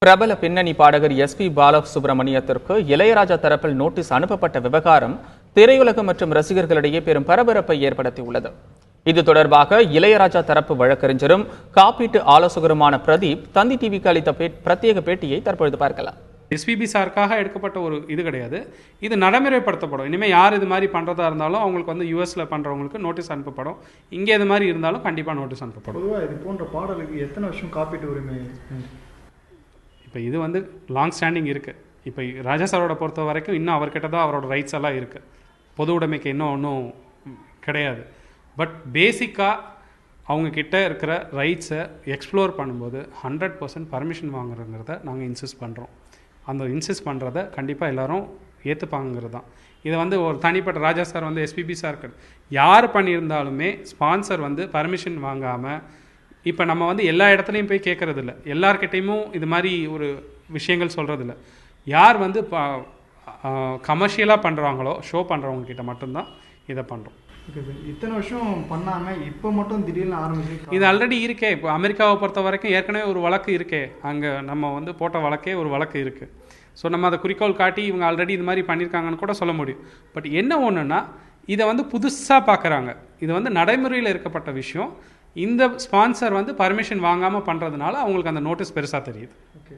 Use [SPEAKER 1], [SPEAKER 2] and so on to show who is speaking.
[SPEAKER 1] பிரபல பின்னணி பாடகர் எஸ்பி பாலசுப்ரமணியத்திற்கு இளையராஜா தரப்பில் நோட்டீஸ் அனுப்பப்பட்ட விவகாரம் திரையுலகம் மற்றும் ரசிகர்களிடையே பெரும் பரபரப்பை ஏற்படுத்தியுள்ளது. இது தொடர்பாக இளையராஜா தரப்பு வழக்கறிஞரும் காப்பீட்டு ஆலோசகருமான பிரதீப் தந்தி டிவிக்கு அளித்த பிரத்யேக பேட்டியை தற்பொழுது பார்க்கலாம்.
[SPEAKER 2] எஸ்பிபி சாருக்காக எடுக்கப்பட்ட ஒரு இது கிடையாது, இது நடைமுறைப்படுத்தப்படும். இனிமேல் யார் இது மாதிரி பண்ணுறதா இருந்தாலும் அவங்களுக்கு வந்து யூஎஸில் பண்ணுறவங்களுக்கு நோட்டீஸ் அனுப்பப்படும். இங்கே இது மாதிரி இருந்தாலும் கண்டிப்பாக நோட்டீஸ் அனுப்பப்படும்.
[SPEAKER 3] பொதுவாக இது போன்ற பாடலுக்கு எத்தனை வருஷம் காப்பீட்டு உரிமை?
[SPEAKER 2] இப்போ இது வந்து லாங் ஸ்டாண்டிங் இருக்குது. இப்போ ராஜா சாரோட பொறுத்த வரைக்கும் இன்னும் அவர்கிட்ட தான் அவரோட ரைட்ஸ் எல்லாம் இருக்குது. பொது உடைமைக்கு இன்னும் ஒன்றும் கிடையாது. பட் பேசிக்காக அவங்கக்கிட்ட இருக்கிற ரைட்ஸை எக்ஸ்ப்ளோர் பண்ணும்போது 100% பர்மிஷன் வாங்குறங்கிறத நாங்கள் இன்சிஸ்ட் பண்ணுறோம். அந்த இன்சிஸ்ட் பண்ணுறத கண்டிப்பாக எல்லோரும் ஏற்றுப்பாங்கிறது தான். இதை வந்து ஒரு தனிப்பட்ட ராஜா சார் வந்து எஸ்பிபி சார் யார் பண்ணியிருந்தாலுமே ஸ்பான்சர் வந்து பர்மிஷன் வாங்காமல், இப்போ நம்ம வந்து எல்லா இடத்துலையும் போய் கேட்குறது இல்லை, எல்லார்கிட்டையும் இது மாதிரி ஒரு விஷயங்கள் சொல்கிறது இல்லை. யார் வந்து கமர்ஷியலாக பண்ணுறாங்களோ, ஷோ பண்ணுறவங்கக்கிட்ட மட்டும்தான் இதை பண்ணுறோம்.
[SPEAKER 3] ஓகே சார், இத்தனை வருஷம் பண்ணாமல் இப்போ மட்டும் திடீர்னு ஆரம்பிச்சு
[SPEAKER 2] இது ஆல்ரெடி இருக்கே. இப்போ அமெரிக்காவை பொறுத்த வரைக்கும் ஏற்கனவே ஒரு வழக்கு இருக்கே, அங்கே நம்ம வந்து போட்ட வழக்கே ஒரு வழக்கு இருக்குது. ஸோ நம்ம அதை குறிக்கோள் காட்டி இவங்க ஆல்ரெடி இது மாதிரி பண்ணியிருக்காங்கன்னு கூட சொல்ல முடியும். பட் என்ன ஒன்றுன்னா, இதை வந்து புதுசாக பார்க்குறாங்க. இது வந்து நடைமுறையில் இருக்கப்பட்ட விஷயம். இந்த ஸ்பான்சர் வந்து பர்மிஷன் வாங்காமல் பண்ணுறதுனால அவங்களுக்கு அந்த நோட்டீஸ் பெருசாக தெரியுது.
[SPEAKER 3] ஓகே.